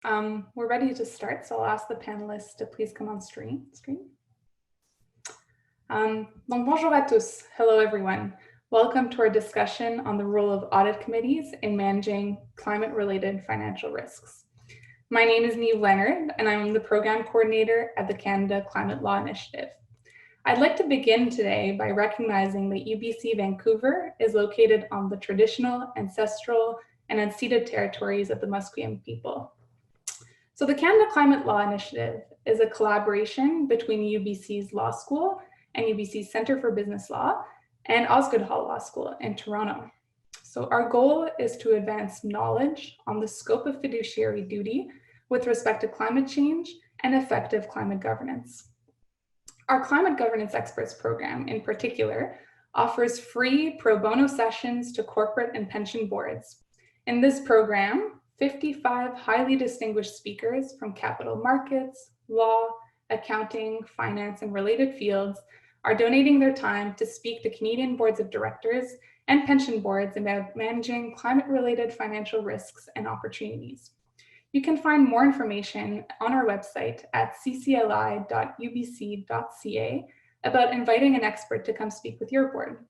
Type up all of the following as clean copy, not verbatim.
We're ready to start, so I'll ask the panelists to please come on screen. Donc bonjour à tous. Hello, everyone. Welcome to our discussion on the role of audit committees in managing climate-related financial risks. My name is Niamh Leonard, and I'm the program coordinator at the Canada Climate Law Initiative. I'd like to begin today by recognizing that UBC Vancouver is located on the traditional, ancestral, and unceded territories of the Musqueam people. So the Canada Climate Law Initiative is a collaboration between UBC's Law School and UBC's Centre for Business Law and Osgoode Hall Law School in Toronto. So our goal is to advance knowledge on the scope of fiduciary duty with respect to climate change and effective climate governance. Our Climate Governance Experts program, in particular, offers free pro bono sessions to corporate and pension boards. In this program, 55 highly distinguished speakers from capital markets, law, accounting, finance, and related fields are donating their time to speak to Canadian boards of directors and pension boards about managing climate-related financial risks and opportunities. You can find more information on our website at ccli.ubc.ca about inviting an expert to come speak with your board.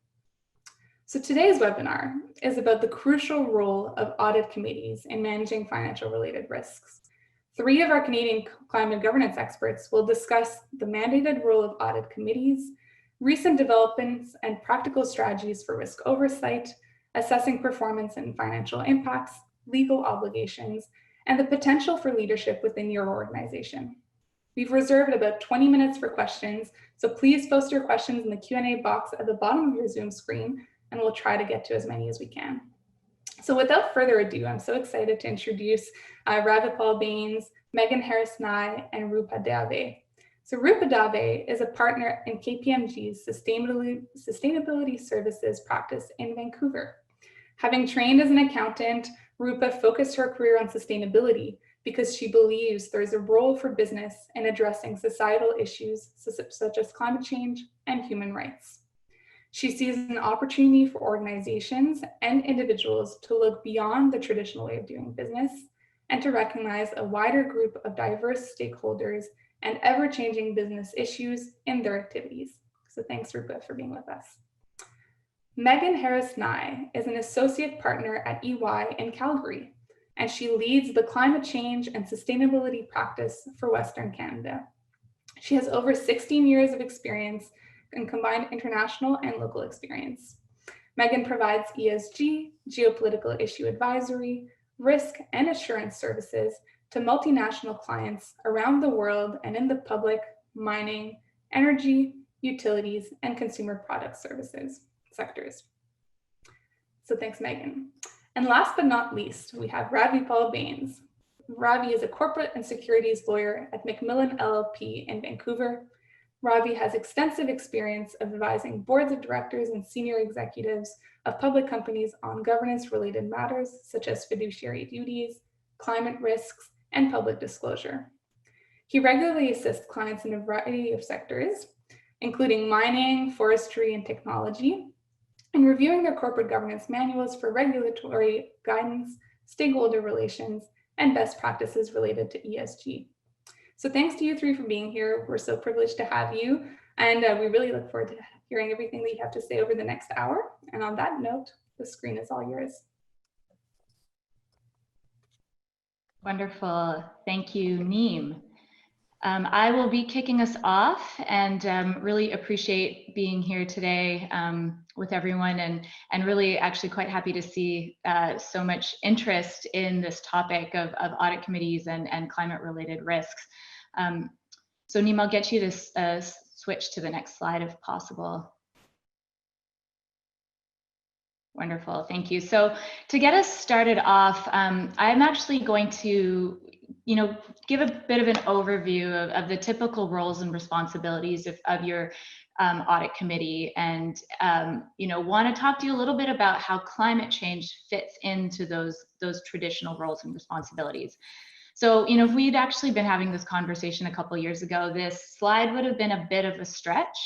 So today's webinar is about the crucial role of audit committees in managing financial related risks. 3 of our Canadian climate governance experts will discuss the mandated role of audit committees, recent developments and practical strategies for risk oversight, assessing performance and financial impacts, legal obligations, and the potential for leadership within your organization. We've reserved about 20 minutes for questions, so please post your questions in the Q&A box at the bottom of your Zoom screen, and we'll try to get to as many as we can. So without further ado, I'm so excited to introduce Ravipal Bains, Megan Harris-Ngae, and Rupa Dave. So Rupa Dave is a partner in KPMG's Sustainability Services practice in Vancouver. Having trained as an accountant, Rupa focused her career on sustainability because she believes there's a role for business in addressing societal issues such as climate change and human rights. She sees an opportunity for organizations and individuals to look beyond the traditional way of doing business and to recognize a wider group of diverse stakeholders and ever-changing business issues in their activities. So thanks, Rupa, for being with us. Megan Harris-Ngae is an associate partner at EY in Calgary, and she leads the climate change and sustainability practice for Western Canada. She has over 16 years of experience and combined international and local experience. Megan provides ESG, geopolitical issue advisory, risk and assurance services to multinational clients around the world and in the public, mining, energy, utilities, and consumer product services sectors. So thanks, Megan. And last but not least, we have Ravipal Bains. Ravi is a corporate and securities lawyer at Macmillan LLP in Vancouver. Ravi has extensive experience of advising boards of directors and senior executives of public companies on governance-related matters such as fiduciary duties, climate risks, and public disclosure. He regularly assists clients in a variety of sectors, including mining, forestry, and technology, in reviewing their corporate governance manuals for regulatory guidance, stakeholder relations, and best practices related to ESG. So thanks to you 3 for being here. We're so privileged to have you, and we really look forward to hearing everything that you have to say over the next hour. And on that note, the screen is all yours. Wonderful. Thank you, Niamh. I will be kicking us off and really appreciate being here today with everyone and really actually quite happy to see so much interest in this topic of audit committees and climate-related risks. So Niamh, I'll get you to switch to the next slide if possible. Wonderful, thank you. So to get us started off, I'm actually going to give a bit of an overview of the typical roles and responsibilities of your audit committee, and want to talk to you a little bit about how climate change fits into those traditional roles and responsibilities. So, if we'd actually been having this conversation a couple of years ago, this slide would have been a bit of a stretch.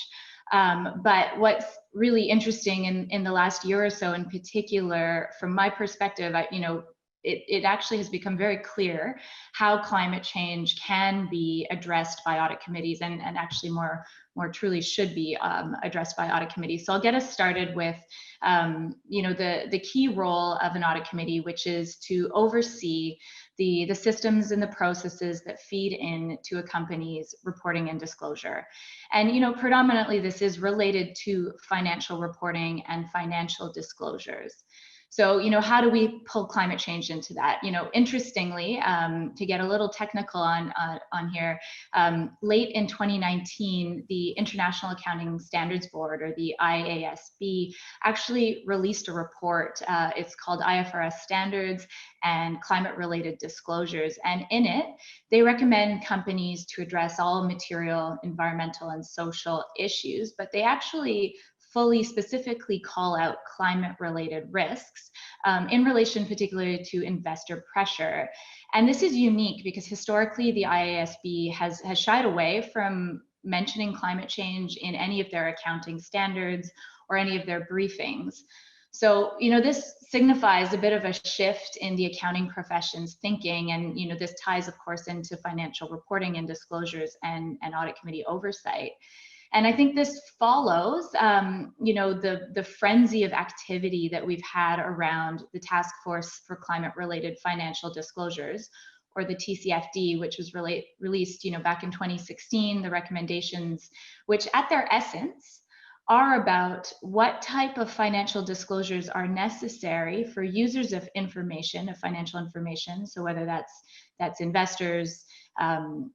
But what's really interesting in the last year or so in particular, from my perspective, it actually has become very clear how climate change can be addressed by audit committees, and actually more truly should be addressed by audit committees. So I'll get us started with the key role of an audit committee, which is to oversee the systems and the processes that feed into a company's reporting and disclosure. And predominantly this is related to financial reporting and financial disclosures. So, how do we pull climate change into that? Interestingly, to get a little technical on here, late in 2019, the International Accounting Standards Board, or the IASB, actually released a report. It's called IFRS Standards and Climate-Related Disclosures. And in it, they recommend companies to address all material, environmental, and social issues, but they actually fully specifically call out climate-related risks in relation particularly to investor pressure. And this is unique because historically the IASB has shied away from mentioning climate change in any of their accounting standards or any of their briefings. So, this signifies a bit of a shift in the accounting profession's thinking, and this ties, of course, into financial reporting and disclosures and audit committee oversight. And I think this follows, the frenzy of activity that we've had around the Taskforce for Climate-Related Financial Disclosures, or the TCFD, which was released, back in 2016. The recommendations, which at their essence are about what type of financial disclosures are necessary for users of information, of financial information. So whether that's investors,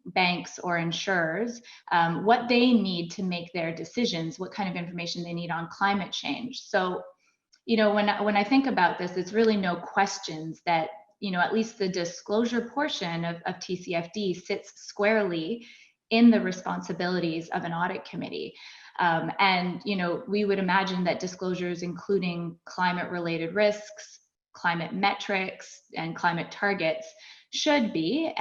banks, or insurers, what they need to make their decisions, what kind of information they need on climate change. So, when I think about this, it's really no questions that, at least the disclosure portion of TCFD sits squarely in the responsibilities of an audit committee. And, we would imagine that disclosures including climate-related risks, climate metrics, and climate targets should be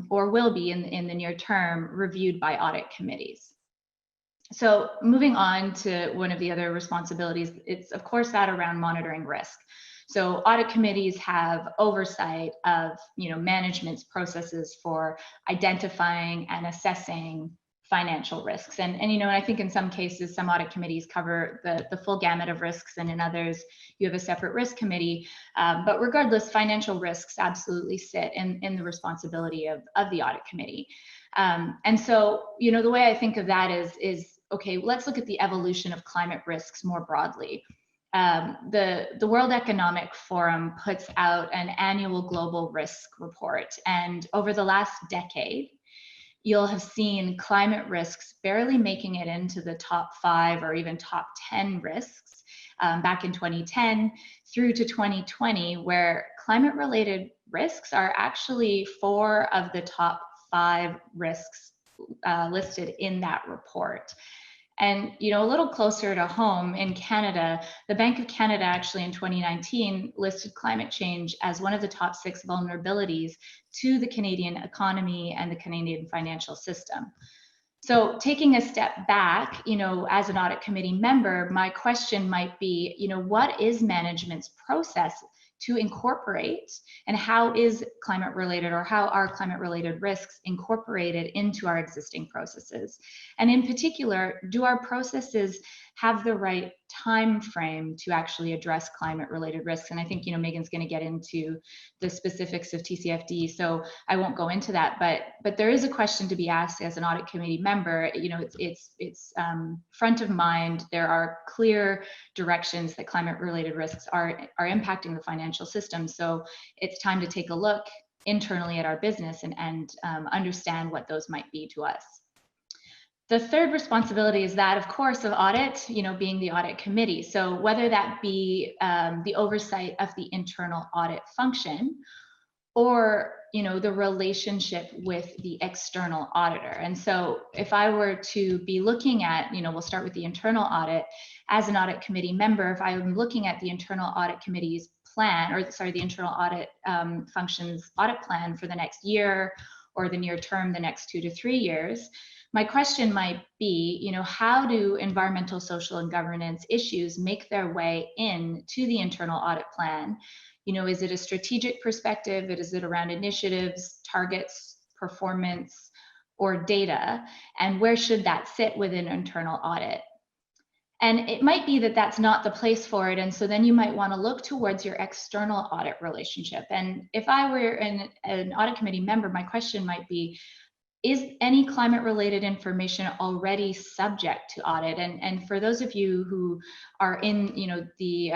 or will be in the near term reviewed by audit committees. So moving on to one of the other responsibilities, it's of course that around monitoring risk. So audit committees have oversight of management's processes for identifying and assessing financial risks. And I think in some cases, some audit committees cover the full gamut of risks, and in others, you have a separate risk committee. But regardless, financial risks absolutely sit in the responsibility of the audit committee. And so, the way I think of that is okay, let's look at the evolution of climate risks more broadly. The World Economic Forum puts out an annual global risk report, and over the last decade, you'll have seen climate risks barely making it into the top 5 or even top 10 risks back in 2010 through to 2020, where climate-related risks are actually 4 of the top 5 risks listed in that report. And a little closer to home in Canada, the Bank of Canada actually in 2019 listed climate change as one of the top 6 vulnerabilities to the Canadian economy and the Canadian financial system. So taking a step back, as an audit committee member, my question might be, what is management's process to incorporate, and how is climate-related, or how are climate-related risks incorporated into our existing processes? And in particular, do our processes have the right time frame to actually address climate-related risks? And I think, Megan's going to get into the specifics of TCFD, so I won't go into that. But there is a question to be asked as an audit committee member. It's front of mind. There are clear directions that climate-related risks are impacting the financial system. So it's time to take a look internally at our business and understand what those might be to us. The third responsibility is that, of course, of audit, being the audit committee. So whether that be the oversight of the internal audit function, or the relationship with the external auditor. And so if I were to be looking at, we'll start with the internal audit, as an audit committee member, if I'm looking at the internal audit committee's plan, or sorry, the internal audit functions audit plan for the next year, or the near term, the next 2 to 3 years, my question might be, how do environmental, social, and governance issues make their way in to the internal audit plan? Is it a strategic perspective? Is it around initiatives, targets, performance, or data? And where should that sit within internal audit? And it might be that that's not the place for it. And so then you might want to look towards your external audit relationship. And if I were an audit committee member, my question might be, is any climate related information already subject to audit? And for those of you who are in the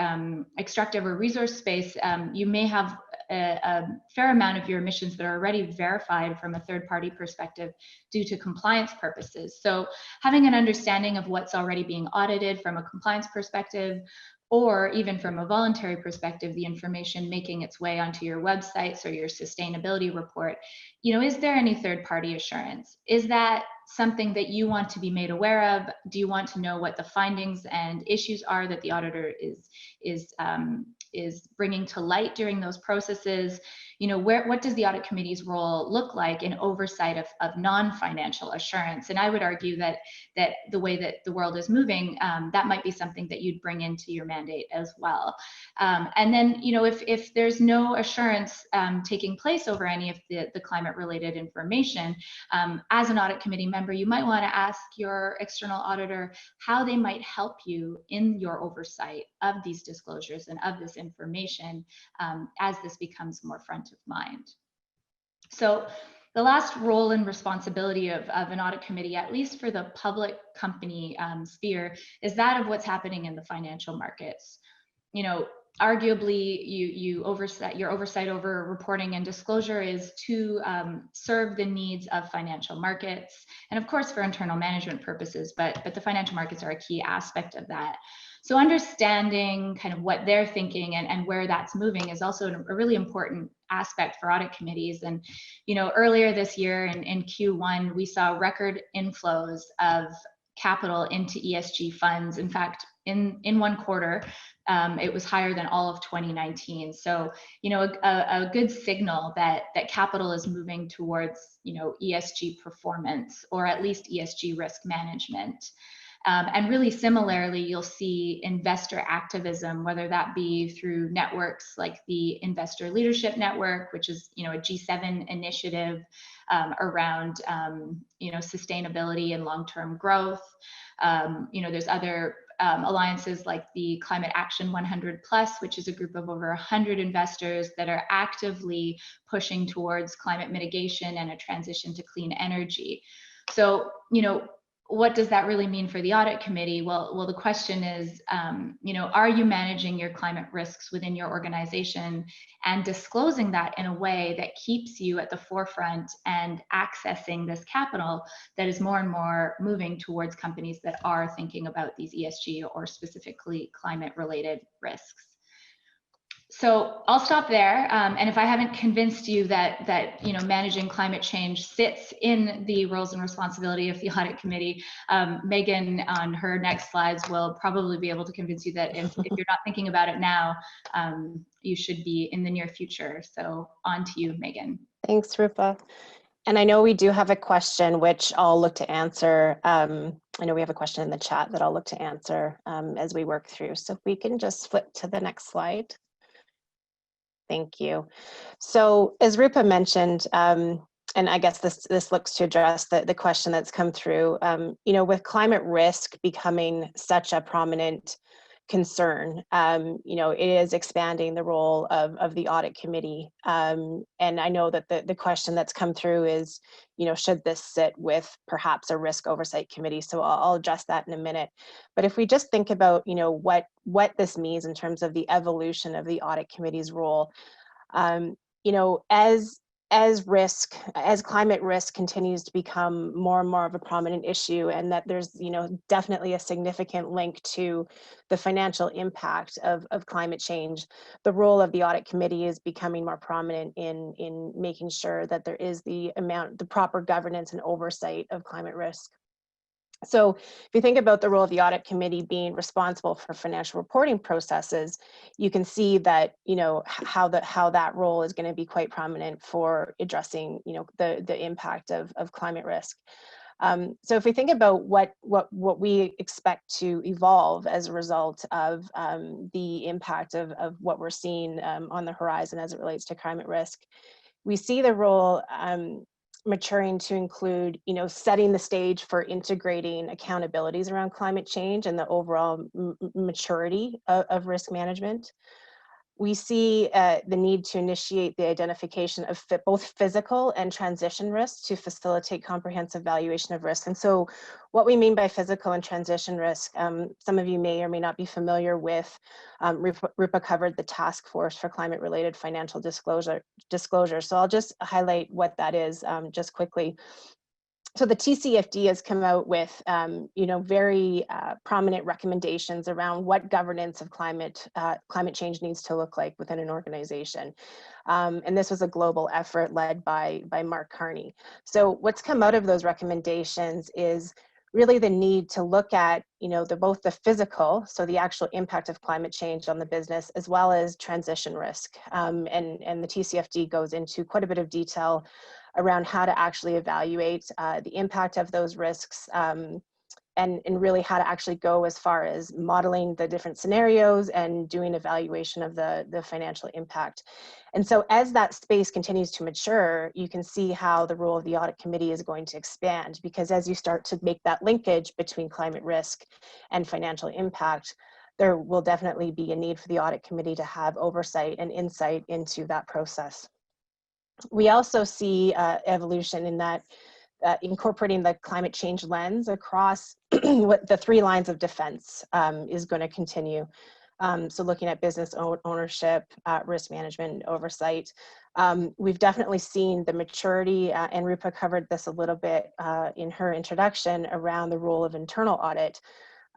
extractive or resource space, you may have a fair amount of your emissions that are already verified from a third party perspective due to compliance purposes. So having an understanding of what's already being audited from a compliance perspective, or even from a voluntary perspective, the information making its way onto your websites or your sustainability report, is there any third-party assurance? Is that something that you want to be made aware of? Do you want to know what the findings and issues are that the auditor is bringing to light during those processes? What does the audit committee's role look like in oversight of non-financial assurance? And I would argue that the way that the world is moving, that might be something that you'd bring into your mandate as well. And then, if there's no assurance taking place over any of the climate-related information, as an audit committee member, you might want to ask your external auditor how they might help you in your oversight of these disclosures and of this information as this becomes more front of mind. So the last role and responsibility of an audit committee, at least for the public company sphere, is that of what's happening in the financial markets. Arguably, your oversight over reporting and disclosure is to serve the needs of financial markets, and of course for internal management purposes, but the financial markets are a key aspect of that. So understanding kind of what they're thinking and where that's moving is also a really important aspect for audit committees. And earlier this year in Q1, we saw record inflows of capital into ESG funds. In fact, in one quarter, it was higher than all of 2019. So, a good signal that capital is moving towards, ESG performance, or at least ESG risk management. And really similarly, you'll see investor activism, whether that be through networks like the Investor Leadership Network, which is, a G7 initiative around, sustainability and long-term growth. There's other alliances like the Climate Action 100 Plus, which is a group of over 100 investors that are actively pushing towards climate mitigation and a transition to clean energy. So, what does that really mean for the audit committee? Well, the question is, are you managing your climate risks within your organization and disclosing that in a way that keeps you at the forefront and accessing this capital that is more and more moving towards companies that are thinking about these ESG or specifically climate related risks? So I'll stop there. And if I haven't convinced you that managing climate change sits in the roles and responsibility of the audit committee, Megan on her next slides will probably be able to convince you that if you're not thinking about it now, you should be in the near future. So on to you, Megan. Thanks, Rupa. And I know we do have a question which I'll look to answer. I know we have a question in the chat that I'll look to answer as we work through. So if we can just flip to the next slide. Thank you. So as Rupa mentioned, and I guess this looks to address the question that's come through, with climate risk becoming such a prominent concern, it is expanding the role of the audit committee. And I know that the question that's come through is, should this sit with perhaps a risk oversight committee? So I'll address that in a minute. But if we just think about, what this means in terms of the evolution of the audit committee's role, as climate risk continues to become more and more of a prominent issue, and that there's definitely a significant link to the financial impact of climate change, the role of the audit committee is becoming more prominent in making sure that there is the proper governance and oversight of climate risk. So if you think about the role of the audit committee being responsible for financial reporting processes, you can see that, how that role is going to be quite prominent for addressing, the impact of climate risk. So if we think about what we expect to evolve as a result of the impact of what we're seeing on the horizon as it relates to climate risk, we see the role maturing to include, setting the stage for integrating accountabilities around climate change and the overall maturity of risk management. We see the need to initiate the identification of both physical and transition risks to facilitate comprehensive valuation of risk. And so what we mean by physical and transition risk, some of you may or may not be familiar with, Rupa covered the Taskforce for climate-related financial disclosure. So I'll just highlight what that is just quickly. So the TCFD has come out with, very prominent recommendations around what governance of climate change needs to look like within an organization. And this was a global effort led by Mark Carney. So what's come out of those recommendations is really the need to look at, both the physical, so the actual impact of climate change on the business, as well as transition risk. And the TCFD goes into quite a bit of detail around how to actually evaluate the impact of those risks and really how to actually go as far as modeling the different scenarios and doing evaluation of the financial impact. And so as that space continues to mature, you can see how the role of the audit committee is going to expand, because as you start to make that linkage between climate risk and financial impact, there will definitely be a need for the audit committee to have oversight and insight into that process. We also see evolution in that incorporating the climate change lens across what the 3 lines of defense is going to continue. So looking at business ownership, risk management, and oversight. We've definitely seen the maturity, and Rupa covered this a little bit in her introduction around the role of internal audit.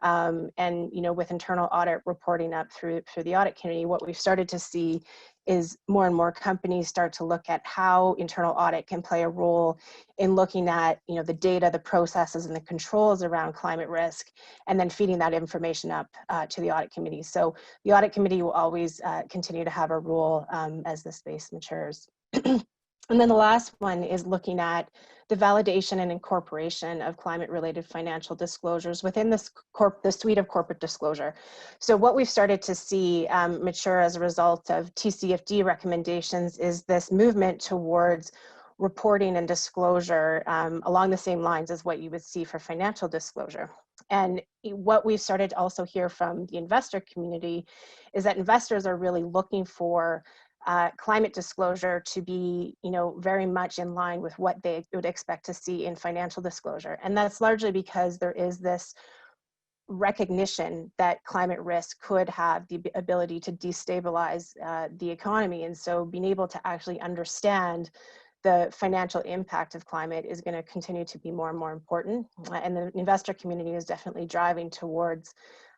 And with internal audit reporting up through the audit committee, what we've started to see is more and more companies start to look at how internal audit can play a role in looking at the data, the processes, and the controls around climate risk, and then feeding that information up to the audit committee. So the audit committee will always continue to have a role as the space matures. And then the last one is looking at the validation and incorporation of climate-related financial disclosures within the suite of corporate disclosure. So what we've started to see mature as a result of TCFD recommendations is this movement towards reporting and disclosure along the same lines as what you would see for financial disclosure. And what we've started to also hear from the investor community is that investors are really looking for climate disclosure to be, very much in line with what they would expect to see in financial disclosure. And that's largely because there is this recognition that climate risk could have the ability to destabilize the economy. And so being able to actually understand the financial impact of climate is going to continue to be more and more important. And the investor community is definitely driving towards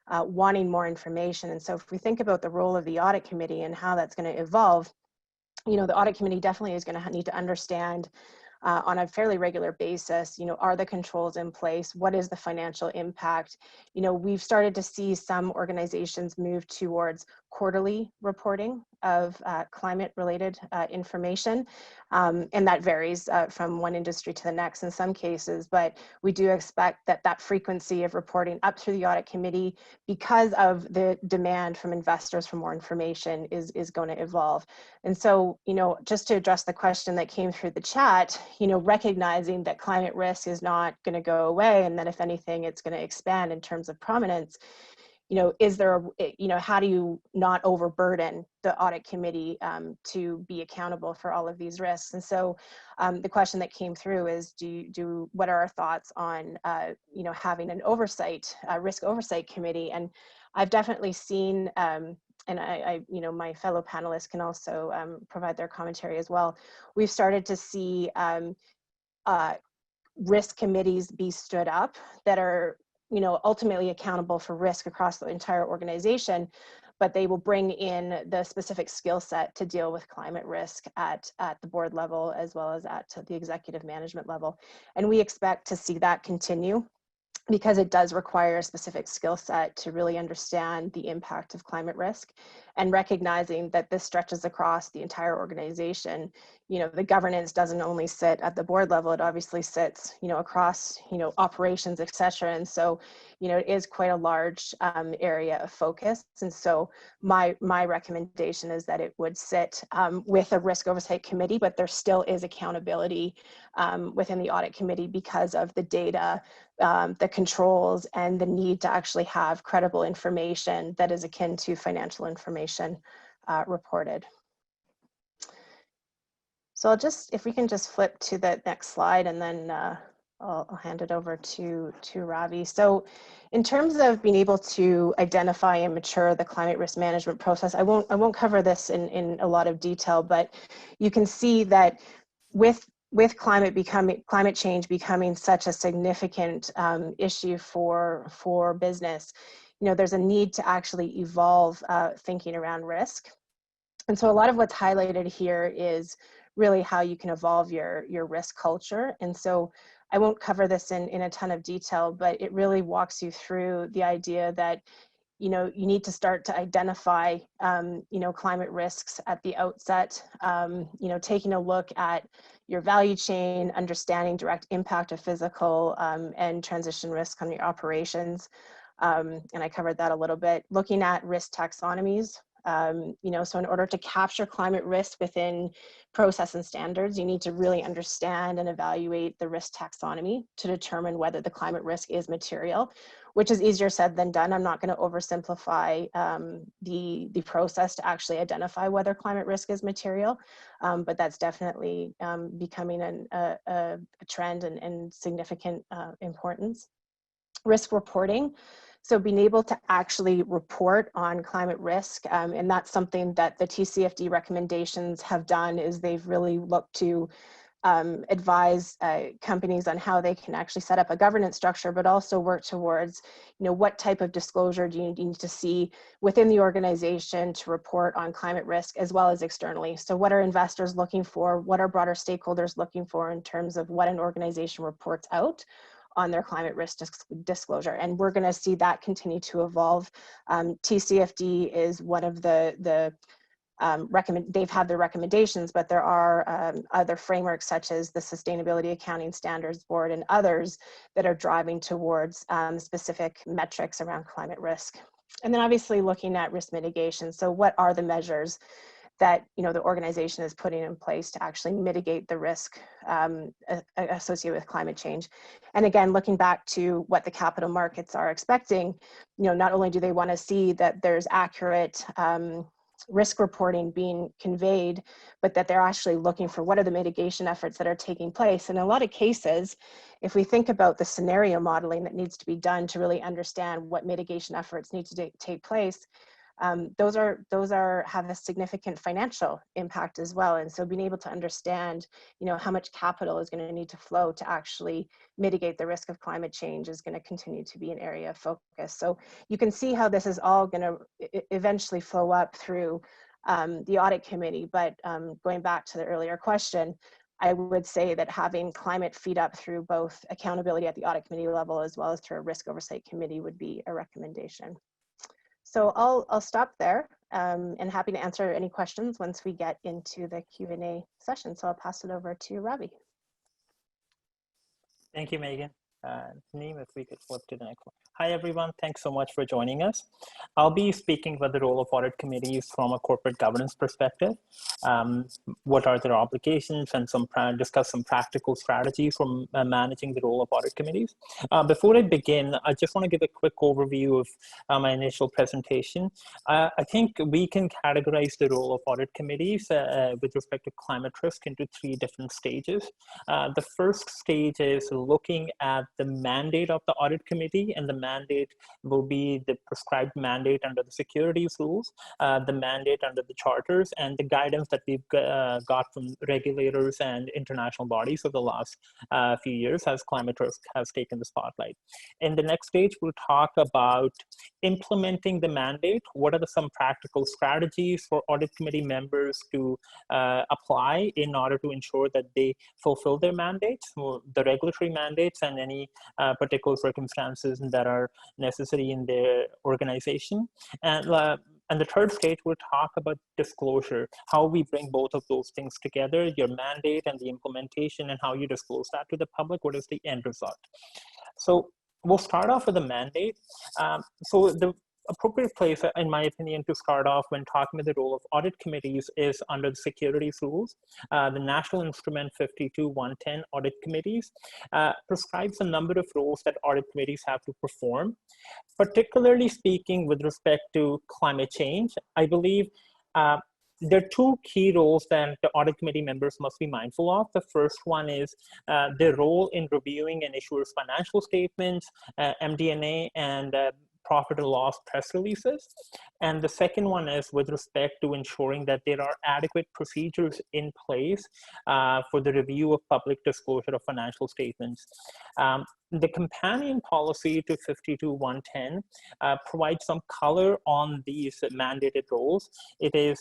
wanting more information. And so if we think about the role of the audit committee and how that's going to evolve, the audit committee definitely is going to need to understand on a fairly regular basis, are the controls in place? What is the financial impact? We've started to see some organizations move towards quarterly reporting of climate-related information, and that varies from one industry to the next in some cases, but we do expect that frequency of reporting up through the audit committee, because of the demand from investors for more information, is going to evolve. And so, just to address the question that came through the chat, recognizing that climate risk is not going to go away, and that if anything, it's going to expand in terms of prominence, is there, how do you not overburden the audit committee to be accountable for all of these risks? And so the question that came through is, what are our thoughts on, having an oversight, risk oversight committee? And I've definitely seen, and I my fellow panelists can also provide their commentary as well. We've started to see risk committees be stood up that are ultimately accountable for risk across the entire organization, but they will bring in the specific skill set to deal with climate risk at the board level as well as at the executive management level. And we expect to see that continue, because it does require a specific skill set to really understand the impact of climate risk. and recognizing that this stretches across the entire organization. You know, the governance doesn't only sit at the board level, it obviously sits, you know, across, you know, operations, et cetera. And so, you know, it is quite a large area of focus. And so my recommendation is that it would sit with a risk oversight committee, but there still is accountability within the audit committee because of the data, the controls, and the need to actually have credible information that is akin to financial information reported. So I'll just, if we can just flip to the next slide, and then I'll hand it over to Ravi. So in terms of being able to identify and mature the climate risk management process, I won't cover this in a lot of detail, but you can see that with climate change becoming such a significant issue for business, you know, there's a need to actually evolve thinking around risk. And so a lot of what's highlighted here is really how you can evolve your risk culture. And so I won't cover this in a ton of detail, but it really walks you through the idea that, you know, you need to start to identify, you know, climate risks at the outset, you know, taking a look at your value chain, understanding direct impact of physical and transition risk on your operations. And I covered that a little bit. Looking at risk taxonomies, you know, so in order to capture climate risk within process and standards, you need to really understand and evaluate the risk taxonomy to determine whether the climate risk is material, which is easier said than done. I'm not going to oversimplify the process to actually identify whether climate risk is material, but that's definitely becoming a trend and significant importance. Risk reporting. So being able to actually report on climate risk, and that's something that the TCFD recommendations have done, is they've really looked to advise companies on how they can actually set up a governance structure, but also work towards, you know, what type of disclosure do you need to see within the organization to report on climate risk as well as externally. So what are investors looking for? What are broader stakeholders looking for in terms of what an organization reports out on their climate risk disclosure? And we're going to see that continue to evolve. TCFD is one of they've had their recommendations, but there are other frameworks such as the Sustainability Accounting Standards Board and others that are driving towards specific metrics around climate risk. And then obviously looking at risk mitigation. So what are the measures that, you know, the organization is putting in place to actually mitigate the risk associated with climate change? And again, looking back to what the capital markets are expecting, you know, not only do they want to see that there's accurate risk reporting being conveyed, but that they're actually looking for what are the mitigation efforts that are taking place. And in a lot of cases, if we think about the scenario modeling that needs to be done to really understand what mitigation efforts need to take place, those have a significant financial impact as well. And so being able to understand, you know, how much capital is going to need to flow to actually mitigate the risk of climate change is going to continue to be an area of focus. So you can see how this is all going to eventually flow up through the audit committee. But going back to the earlier question, I would say that having climate feed up through both accountability at the audit committee level as well as through a risk oversight committee would be a recommendation. So I'll stop there and happy to answer any questions once we get into the Q&A session. So I'll pass it over to Ravi. Thank you, Megan. Naeem, if we could flip to the next one. Hi, everyone. Thanks so much for joining us. I'll be speaking about the role of audit committees from a corporate governance perspective. What are their obligations, and discuss some practical strategies for managing the role of audit committees. Before I begin, I just want to give a quick overview of my initial presentation. I think we can categorize the role of audit committees with respect to climate risk into 3 different stages. The first stage is looking at the mandate of the audit committee, and the mandate will be the prescribed mandate under the securities rules, the mandate under the charters, and the guidance that we've got from regulators and international bodies over the last few years as climate risk has taken the spotlight. In the next stage, we'll talk about implementing the mandate. What are some practical strategies for audit committee members to apply in order to ensure that they fulfill their mandates, the regulatory mandates, and any particular circumstances that are necessary in their organization. And And the third stage, we'll talk about disclosure, how we bring both of those things together, your mandate and the implementation, and how you disclose that to the public. What is the end result? So we'll start off with the mandate. So the appropriate place, in my opinion, to start off when talking about the role of audit committees is under the securities rules. The National Instrument 52-110 audit committees prescribes a number of roles that audit committees have to perform. Particularly speaking with respect to climate change, I believe there are two key roles that the audit committee members must be mindful of. The first one is their role in reviewing an issuer's financial statements, MD&A, and profit and loss press releases. And the second one is with respect to ensuring that there are adequate procedures in place for the review of public disclosure of financial statements. The companion policy to 52-110 provides some color on these mandated roles. It is,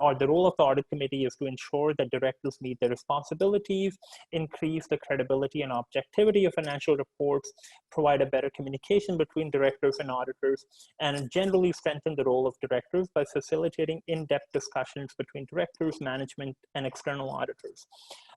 or the role of the audit committee is to ensure that directors meet their responsibilities, increase the credibility and objectivity of financial reports, provide a better communication between directors and auditors, and generally strengthen the role of directors by facilitating in-depth discussions between directors, management, and external auditors.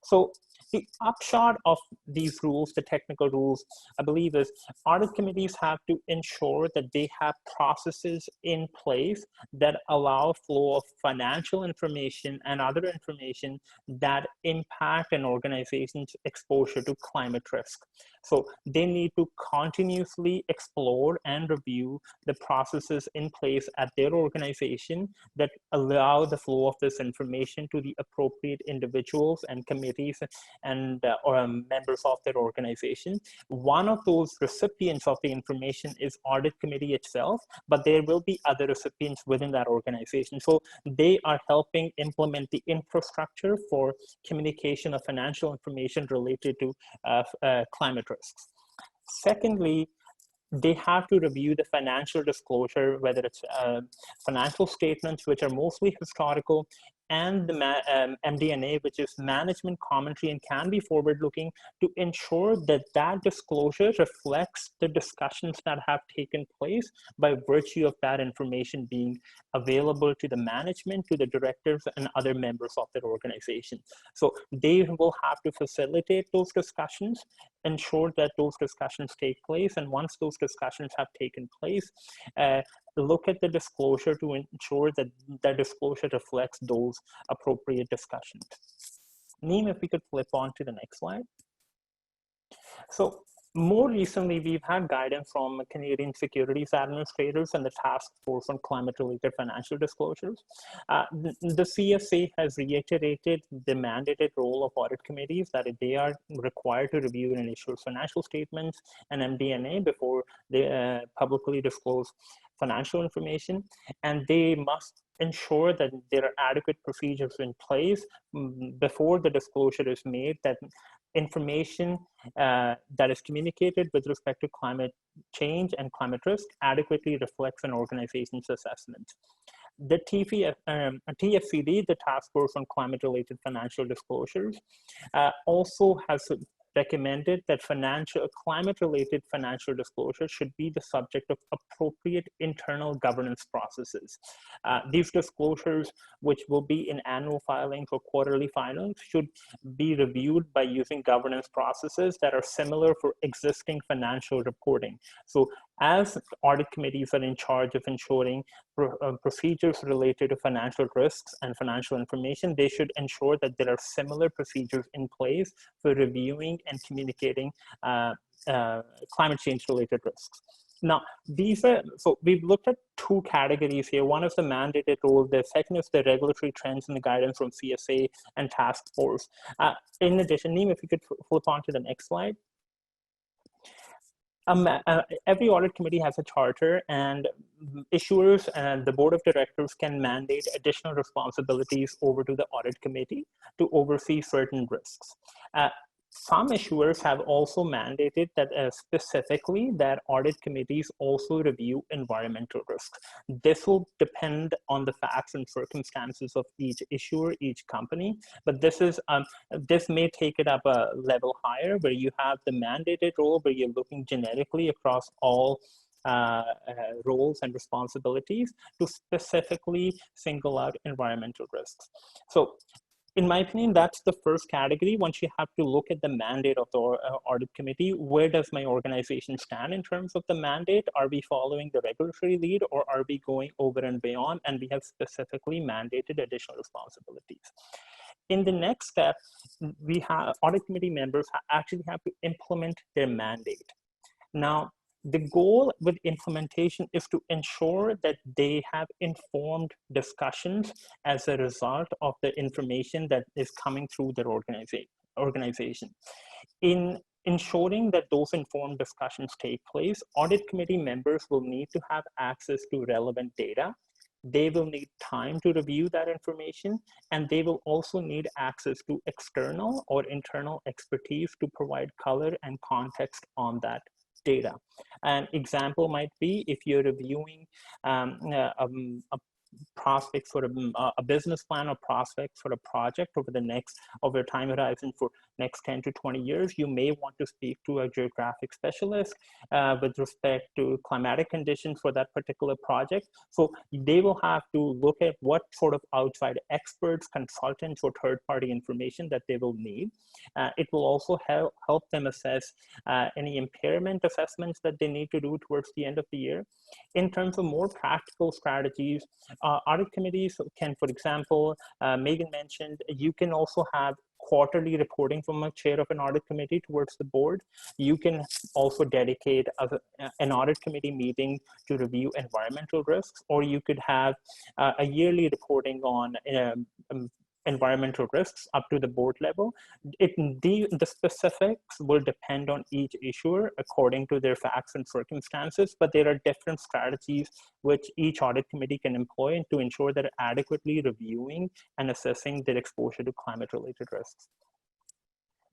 So the upshot of these rules, the technical rules, I believe is audit committees have to ensure that they have processes in place that allow flow of financial information and other information that impact an organization's exposure to climate risk. So they need to continuously explore and review the processes in place at their organization that allow the flow of this information to the appropriate individuals and committees and members of their organization. One of those recipients of the information is audit committee itself, but there will be other recipients within that organization. So they are helping implement the infrastructure for communication of financial information related to climate risks. Secondly, they have to review the financial disclosure, whether it's financial statements, which are mostly historical, and the MD&A, which is management commentary and can be forward-looking, to ensure that that disclosure reflects the discussions that have taken place by virtue of that information being available to the management, to the directors, and other members of their organization. So they will have to facilitate those discussions, ensure that those discussions take place, and once those discussions have taken place, look at the disclosure to ensure that the disclosure reflects those appropriate discussions. Neem, if we could flip on to the next slide. So more recently, we've had guidance from Canadian Securities Administrators and the Taskforce on Climate-Related Financial Disclosures. The CSA has reiterated the mandated role of audit committees, that they are required to review an issuer's financial statements and MD&A before they publicly disclose financial information, and they must ensure that there are adequate procedures in place before the disclosure is made, that information that is communicated with respect to climate change and climate risk adequately reflects an organization's assessment. The TFCD, the Task Force on Climate-Related Financial Disclosures, also has recommended that climate-related financial disclosure should be the subject of appropriate internal governance processes. These disclosures, which will be in annual filings or quarterly filings, should be reviewed by using governance processes that are similar for existing financial reporting. So as audit committees are in charge of ensuring procedures related to financial risks and financial information, they should ensure that there are similar procedures in place for reviewing and communicating climate change related risks. Now, so we've looked at two categories here. One is the mandated role. The second is the regulatory trends and the guidance from CSA and Task Force. In addition, Neem, if you could flip on to the next slide. Every audit committee has a charter, and issuers and the board of directors can mandate additional responsibilities over to the audit committee to oversee certain risks. Some issuers have also mandated that specifically that audit committees also review environmental risks. This will depend on the facts and circumstances of each issuer, each company, but this may take it up a level higher, where you have the mandated role where you're looking generically across all roles and responsibilities to specifically single out environmental risks. So in my opinion, that's the first category. Once you have to look at the mandate of the audit committee, where does my organization stand in terms of the mandate? Are we following the regulatory lead, or are we going over and beyond, and we have specifically mandated additional responsibilities? In the next step, we have audit committee members actually have to implement their mandate. Now, the goal with implementation is to ensure that they have informed discussions as a result of the information that is coming through their organization. In ensuring that those informed discussions take place, audit committee members will need to have access to relevant data. They will need time to review that information, and they will also need access to external or internal expertise to provide color and context on that data. An example might be if you're reviewing a prospect for a business plan or prospect for a project over time horizon for next 10 to 20 years, you may want to speak to a geographic specialist with respect to climatic conditions for that particular project. So they will have to look at what sort of outside experts, consultants, or third-party information that they will need. It will also help them assess any impairment assessments that they need to do towards the end of the year. In terms of more practical strategies, audit committees can, for example, Megan mentioned, you can also have quarterly reporting from a chair of an audit committee towards the board. You can also dedicate an audit committee meeting to review environmental risks, or you could have a yearly reporting on environmental risks up to the board level. The specifics will depend on each issuer according to their facts and circumstances, but there are different strategies which each audit committee can employ to ensure that they're adequately reviewing and assessing their exposure to climate-related risks.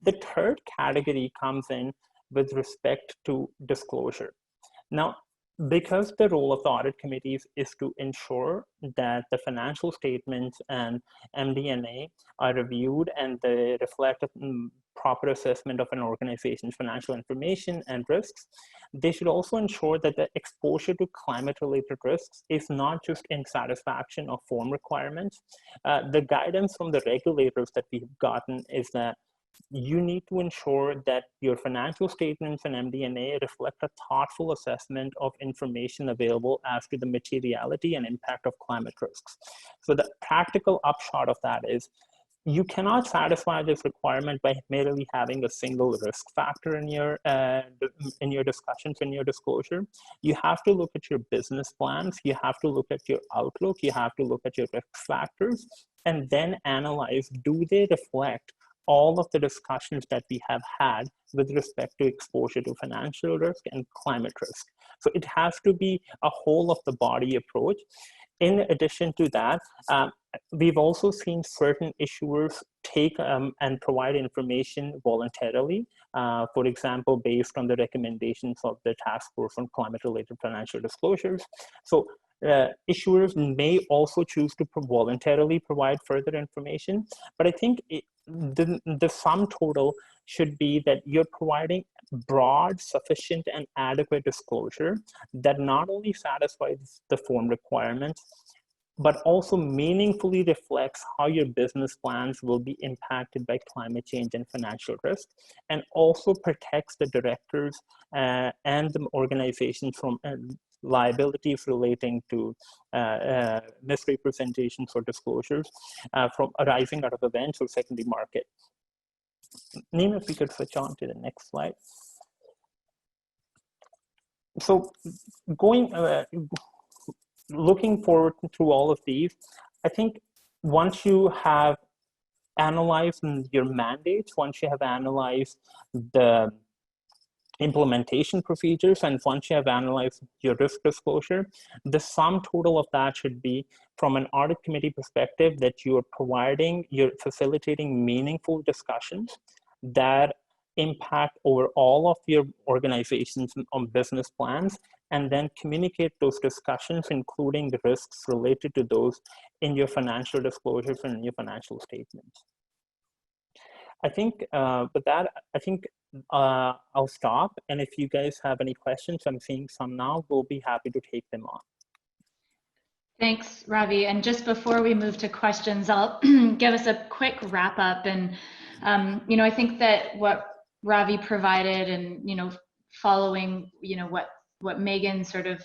The third category comes in with respect to disclosure. Now, because the role of the audit committees is to ensure that the financial statements and MD&A are reviewed and they reflect a proper assessment of an organization's financial information and risks, they should also ensure that the exposure to climate-related risks is not just in satisfaction of form requirements. The guidance from the regulators that we've gotten is that you need to ensure that your financial statements and MD&A reflect a thoughtful assessment of information available as to the materiality and impact of climate risks. So the practical upshot of that is you cannot satisfy this requirement by merely having a single risk factor in your discussions, in your disclosure. You have to look at your business plans, you have to look at your outlook, you have to look at your risk factors, and then analyze, do they reflect all of the discussions that we have had with respect to exposure to financial risk and climate risk. So it has to be a whole of the body approach. In addition to that, we've also seen certain issuers take and provide information voluntarily, for example, based on the recommendations of the Taskforce on Climate-Related Financial Disclosures. So issuers may also choose to voluntarily provide further information, but I think the sum total should be that you're providing broad, sufficient, and adequate disclosure that not only satisfies the form requirements, but also meaningfully reflects how your business plans will be impacted by climate change and financial risk, and also protects the directors and the organizations from liabilities relating to misrepresentations or disclosures from arising out of events or secondary market. Neem, if we could switch on to the next slide. So looking forward through all of these, I think once you have analyzed your mandates, once you have analyzed the implementation procedures, and once you have analyzed your risk disclosure, the sum total of that should be, from an audit committee perspective, that you're facilitating meaningful discussions that impact over all of your organizations on business plans, and then communicate those discussions, including the risks related to those, in your financial disclosures and in your financial statements. I think with that, I think I'll stop. And if you guys have any questions, I'm seeing some now, we'll be happy to take them on. Thanks, Ravi. And just before we move to questions, I'll give us a quick wrap up. And, I think that what Ravi provided and, following, what Megan sort of,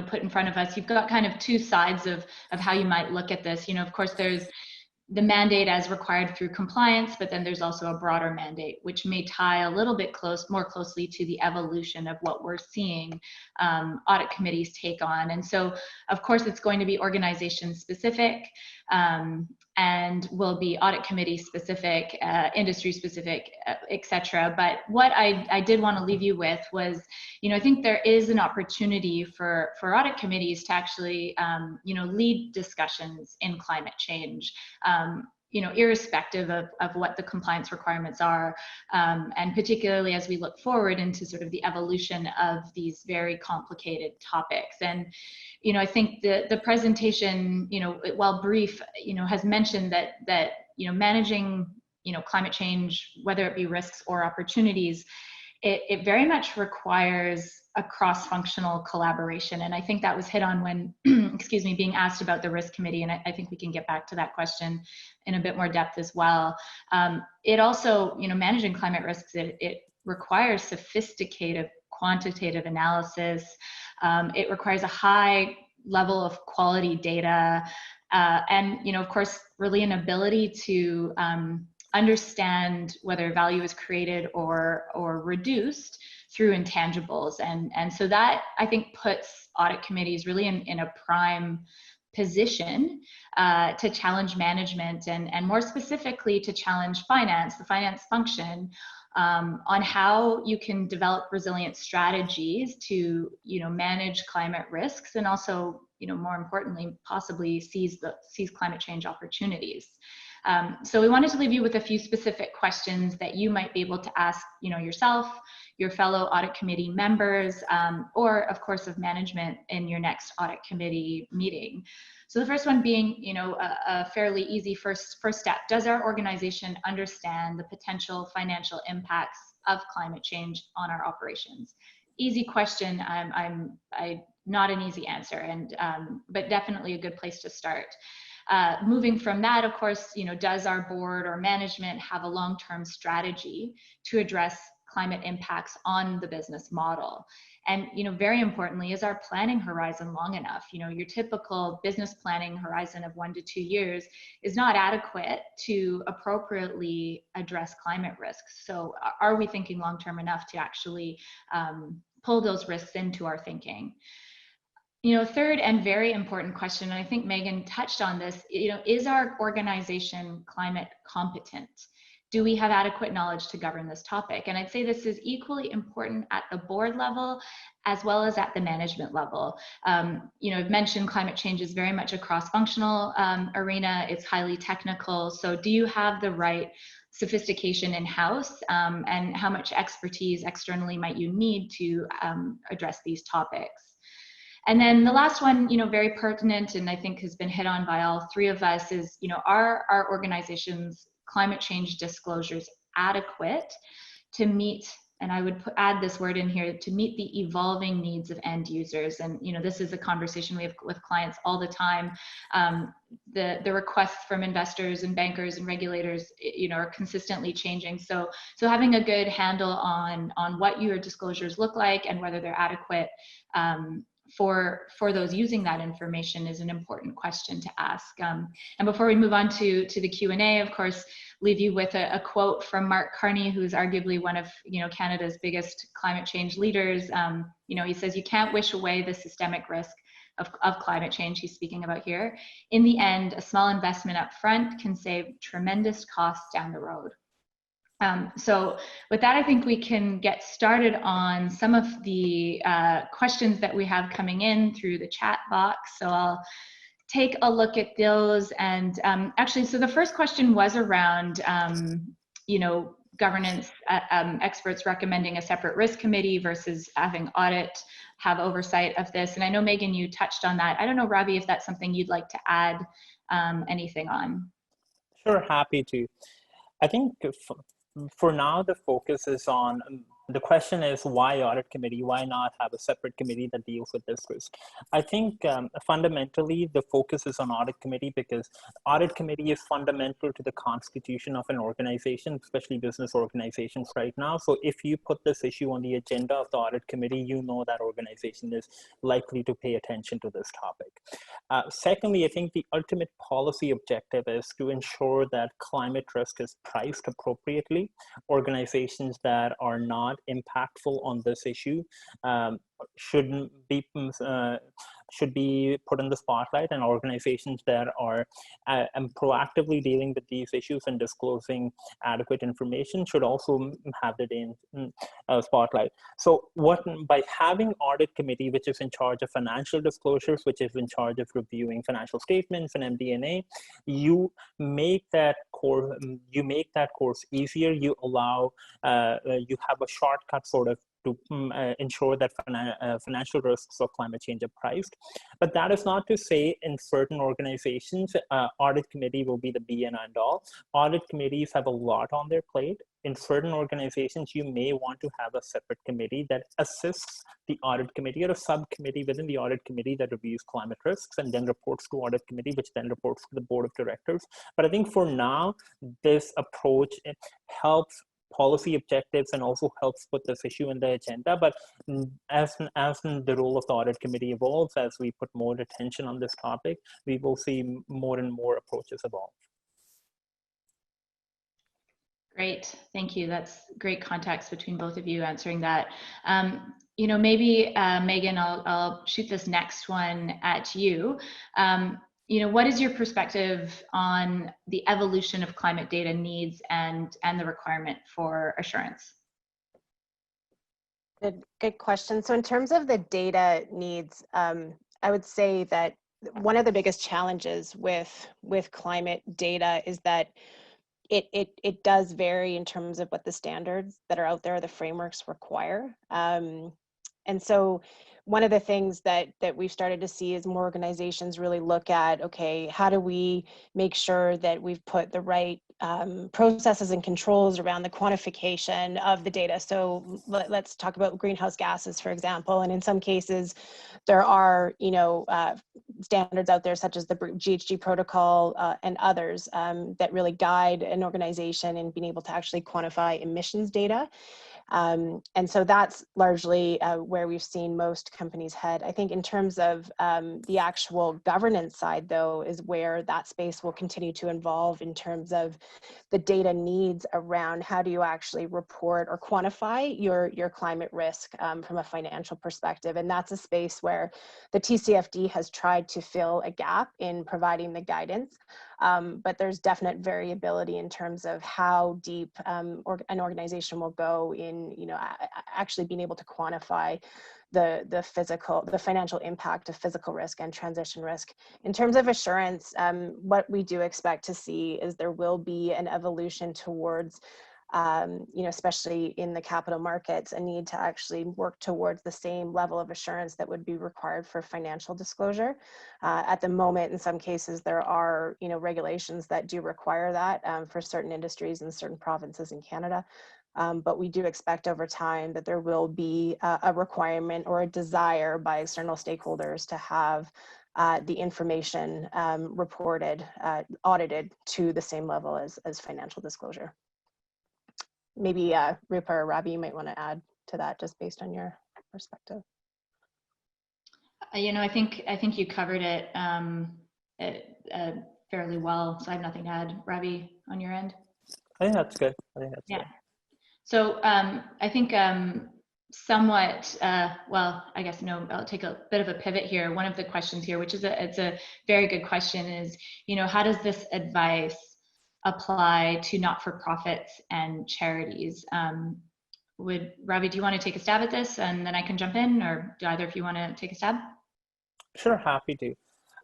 put in front of us, you've got kind of two sides of how you might look at this. Of course, there's the mandate as required through compliance, but then there's also a broader mandate, which may tie a little bit more closely to the evolution of what we're seeing audit committees take on. And so, of course, it's going to be organization specific and will be audit committee specific, industry specific, et cetera. But what I did want to leave you with was, I think there is an opportunity for audit committees to actually, lead discussions in climate change. Irrespective of what the compliance requirements are, and particularly as we look forward into sort of the evolution of these very complicated topics. And, I think the presentation, while brief, has mentioned that managing, climate change, whether it be risks or opportunities, it very much requires a cross-functional collaboration. And I think that was hit on when, excuse me, being asked about the risk committee. And I think we can get back to that question in a bit more depth as well. It also, managing climate risks, it requires sophisticated quantitative analysis. It requires a high level of quality data. And, of course, really an ability to understand whether value is created or reduced through intangibles. And so that, I think, puts audit committees really in a prime position to challenge management and more specifically to challenge finance, the finance function, on how you can develop resilient strategies to, manage climate risks and also, more importantly, possibly seize climate change opportunities. So we wanted to leave you with a few specific questions that you might be able to ask, yourself, your fellow audit committee members, or of course of management in your next audit committee meeting. So the first one being, a fairly easy first step. Does our organization understand the potential financial impacts of climate change on our operations? Easy question. I'm not an easy answer, and but definitely a good place to start. Moving from that, of course, does our board or management have a long-term strategy to address climate impacts on the business model? And, very importantly, is our planning horizon long enough? Your typical business planning horizon of 1 to 2 years is not adequate to appropriately address climate risks. So are we thinking long-term enough to actually pull those risks into our thinking? Third and very important question, and I think Megan touched on this, is our organization climate competent? Do we have adequate knowledge to govern this topic? And I'd say this is equally important at the board level as well as at the management level. I've mentioned climate change is very much a cross-functional arena. It's highly technical. So do you have the right sophistication in-house, and how much expertise externally might you need to address these topics? And then the last one, very pertinent and I think has been hit on by all three of us is, are our organization's climate change disclosures adequate to meet, and I would add this word in here, to meet the evolving needs of end users. And, this is a conversation we have with clients all the time. The requests from investors and bankers and regulators, are consistently changing. So having a good handle on what your disclosures look like and whether they're adequate for those using that information is an important question to ask. And before we move on to the Q&A, of course, leave you with a quote from Mark Carney, who is arguably one of Canada's biggest climate change leaders. He says, "You can't wish away the systemic risk of climate change," he's speaking about here. "In the end, a small investment up front can save tremendous costs down the road." So with that, I think we can get started on some of the questions that we have coming in through the chat box. So I'll take a look at those. And actually, so the first question was around, governance experts recommending a separate risk committee versus having audit have oversight of this. And I know, Megan, you touched on that. I don't know, Ravi, if that's something you'd like to add anything on. Sure, happy to. I think for now, the focus is on, the question is why audit committee? Why not have a separate committee that deals with this risk? I think fundamentally the focus is on audit committee because audit committee is fundamental to the constitution of an organization, especially business organizations right now. So if you put this issue on the agenda of the audit committee, you know that organization is likely to pay attention to this topic. Secondly, I think the ultimate policy objective is to ensure that climate risk is priced appropriately. Organizations that are not impactful on this issue should be put in the spotlight, and organizations that are proactively dealing with these issues and disclosing adequate information should also have the day in spotlight. So by having audit committee, which is in charge of financial disclosures, which is in charge of reviewing financial statements and MD&A, you make that course easier. You allow, you have a shortcut sort of to ensure that financial risks of climate change are priced. But that is not to say in certain organizations, audit committee will be the be and end all. Audit committees have a lot on their plate. In certain organizations, you may want to have a separate committee that assists the audit committee, or a subcommittee within the audit committee that reviews climate risks and then reports to audit committee, which then reports to the board of directors. But I think for now, this approach helps policy objectives and also helps put this issue in the agenda. But as the role of the audit committee evolves, as we put more attention on this topic, we will see more and more approaches evolve. Great, thank you. That's great context between both of you answering that. You know, maybe Megan, I'll shoot this next one at you. You know, what is your perspective on the evolution of climate data needs and the requirement for assurance? Good question. So in terms of the data needs, I would say that one of the biggest challenges with climate data is that it does vary in terms of what the standards that are out there, the frameworks require. And so one of the things that we've started to see is more organizations really look at, okay, how do we make sure that we've put the right processes and controls around the quantification of the data. So let's talk about greenhouse gases, for example. And in some cases, there are, you know, standards out there such as the GHG protocol and others that really guide an organization in being able to actually quantify emissions data. And so that's largely where we've seen most companies head. I think in terms of the actual governance side, though, is where that space will continue to evolve in terms of the data needs around how do you actually report or quantify your climate risk from a financial perspective. And that's a space where the TCFD has tried to fill a gap in providing the guidance. But there's definite variability in terms of how deep an organization will go in, you know, actually being able to quantify the financial impact of physical risk and transition risk. In terms of assurance, what we do expect to see is there will be an evolution towards you know, especially in the capital markets, a need to actually work towards the same level of assurance that would be required for financial disclosure. At the moment, in some cases, there are, you know, regulations that do require that for certain industries in certain provinces in Canada. But we do expect over time that there will be a requirement or a desire by external stakeholders to have the information reported, audited to the same level as financial disclosure. Maybe Rupa or Ravi, you might want to add to that just based on your perspective. You know, I think you covered it fairly well, so I have nothing to add. Ravi, on your end? I think that's good. Good. So I think somewhat, well, I guess, no, I'll take a bit of a pivot here. One of the questions here, which is it's a very good question, is, you know, how does this advice apply to not-for-profits and charities? Ravi, do you want to take a stab at this and then I can jump in, or do either of you want to take a stab? Sure, happy to.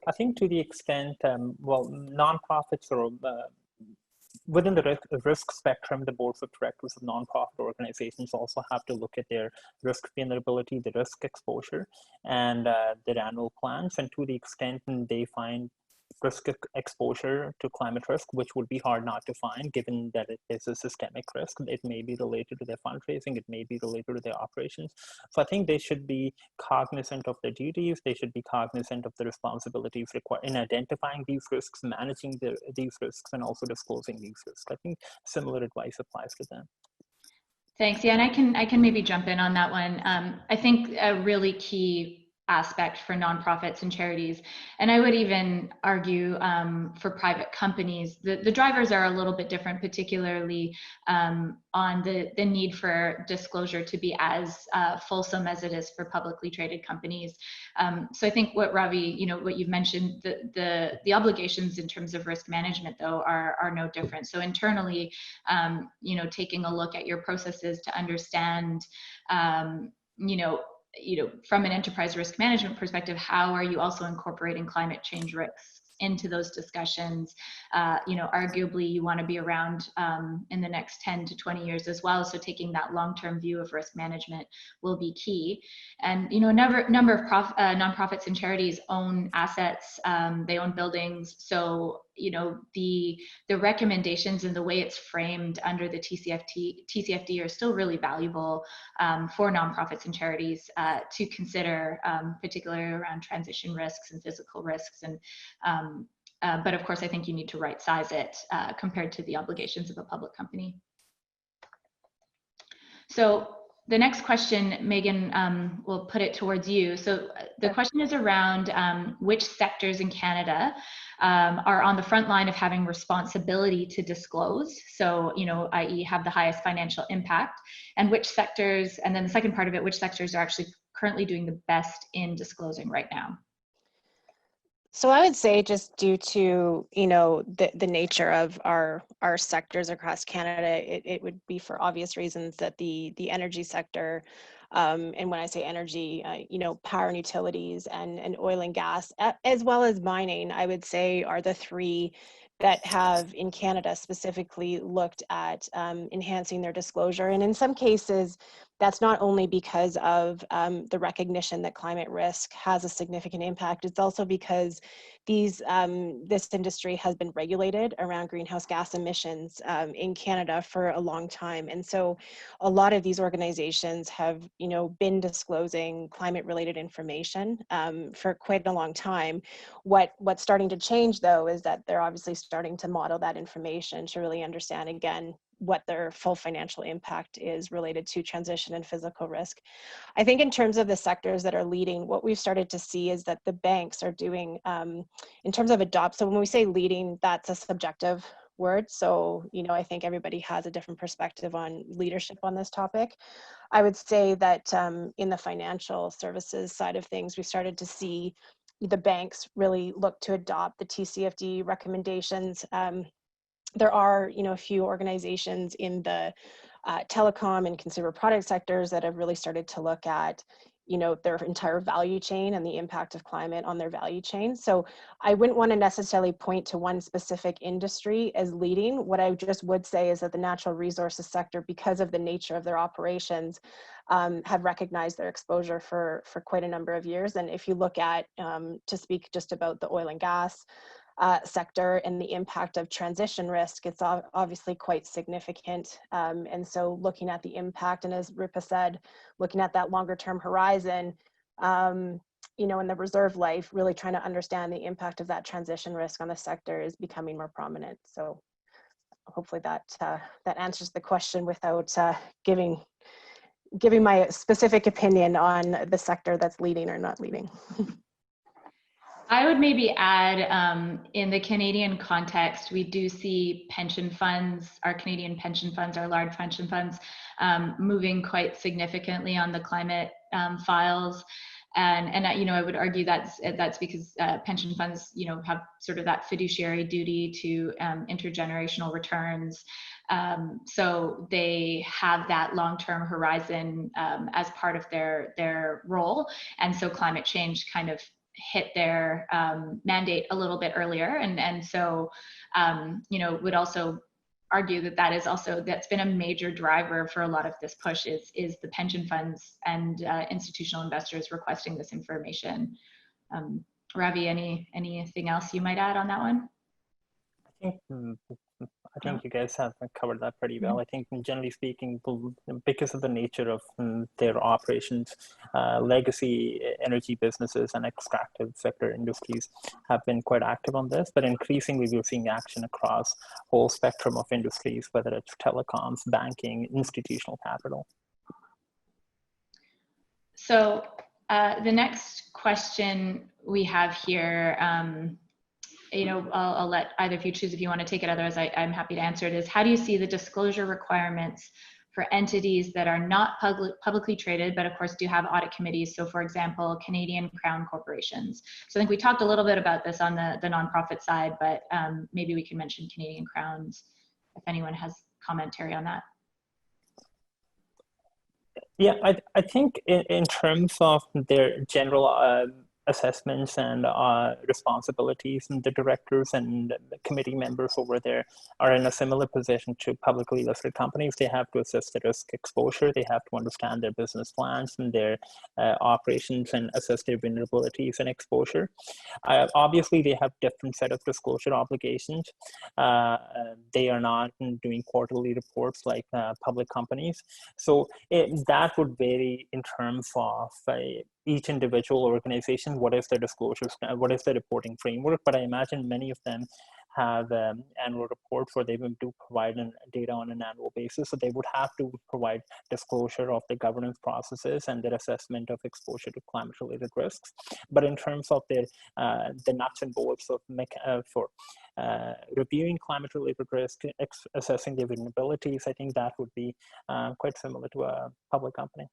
I think to the extent, well, nonprofits or within the risk spectrum, the boards of directors of nonprofit organizations also have to look at their risk vulnerability, the risk exposure, and their annual plans. And to the extent they find risk exposure to climate risk, which would be hard not to find given that it is a systemic risk. It may be related to their fundraising, it may be related to their operations. So I think they should be cognizant of their duties, they should be cognizant of the responsibilities required in identifying these risks, managing these risks, and also disclosing these risks. I think similar advice applies to them. Thanks. Yeah, and I can maybe jump in on that one. I think a really key aspect for nonprofits and charities, and I would even argue for private companies, the drivers are a little bit different, particularly on the need for disclosure to be as fulsome as it is for publicly traded companies. So I think what Ravi, what you've mentioned, the obligations in terms of risk management though are no different. So internally, taking a look at your processes to understand, from an enterprise risk management perspective, how are you also incorporating climate change risks into those discussions? Arguably you want to be around in the next 10 to 20 years as well. So taking that long-term view of risk management will be key. And, a number of nonprofits and charities own assets, they own buildings. So, the recommendations and the way it's framed under the TCFD are still really valuable for nonprofits and charities to consider, particularly around transition risks and physical risks. And but of course, I think you need to right size it compared to the obligations of a public company. So the next question, Megan, we'll put it towards you. So the question is around which sectors in Canada are on the front line of having responsibility to disclose. So, i.e. have the highest financial impact, and which sectors, and then the second part of it, which sectors are actually currently doing the best in disclosing right now? So I would say, just due to, the nature of our sectors across Canada, it would be for obvious reasons that the energy sector, and when I say energy, power and utilities and oil and gas, as well as mining, I would say are the three that have in Canada specifically looked at enhancing their disclosure. And in some cases, that's not only because of the recognition that climate risk has a significant impact, it's also because this industry has been regulated around greenhouse gas emissions in Canada for a long time. And so a lot of these organizations have, been disclosing climate related information for quite a long time. What's starting to change though is that they're obviously starting to model that information to really understand, again, what their full financial impact is related to transition and physical risk. I think in terms of the sectors that are leading, what we've started to see is that the banks are doing, in terms of adopt, so when we say leading, that's a subjective word. So, I think everybody has a different perspective on leadership on this topic. I would say that in the financial services side of things, we started to see the banks really look to adopt the TCFD recommendations. There are, a few organizations in the telecom and consumer product sectors that have really started to look at, their entire value chain and the impact of climate on their value chain. So I wouldn't want to necessarily point to one specific industry as leading. What I just would say is that the natural resources sector, because of the nature of their operations, have recognized their exposure for quite a number of years. And if you look at, to speak just about the oil and gas sector and the impact of transition risk, it's obviously quite significant. And so looking at the impact, and as Rupa said, looking at that longer term horizon, in the reserve life, really trying to understand the impact of that transition risk on the sector is becoming more prominent. So hopefully that answers the question without giving my specific opinion on the sector that's leading or not leading. I would maybe add, in the Canadian context, we do see pension funds, our Canadian pension funds, our large pension funds, moving quite significantly on the climate files. And I would argue that's because pension funds, have sort of that fiduciary duty to intergenerational returns. So they have that long-term horizon as part of their role. And so climate change kind of hit their mandate a little bit earlier. And so, would also argue that's been a major driver for a lot of this push is the pension funds and institutional investors requesting this information. Ravi, anything else you might add on that one? I think you guys have covered that pretty well. I think generally speaking, because of the nature of their operations, legacy energy businesses and extractive sector industries have been quite active on this, but increasingly we're seeing action across whole spectrum of industries, whether it's telecoms, banking, institutional capital. So the next question we have here, you know, I'll let either of you choose if you want to take it, otherwise I'm happy to answer it, is how do you see the disclosure requirements for entities that are not publicly traded, but of course do have audit committees? So for example, Canadian Crown corporations. So I think we talked a little bit about this on the nonprofit side, but maybe we can mention Canadian Crowns if anyone has commentary on that. Yeah, I think in terms of their general assessments and responsibilities, and the directors and the committee members over there are in a similar position to publicly listed companies. They have to assess the risk exposure. They have to understand their business plans and their operations and assess their vulnerabilities and exposure. Obviously, they have different set of disclosure obligations. They are not doing quarterly reports like public companies. So that would vary in terms of each individual organization. What is their disclosures? What is the reporting framework? But I imagine many of them have annual reports where they do provide data on an annual basis. So they would have to provide disclosure of the governance processes and their assessment of exposure to climate-related risks. But in terms of their the nuts and bolts of for reviewing climate-related risk, assessing their vulnerabilities, I think that would be quite similar to a public company.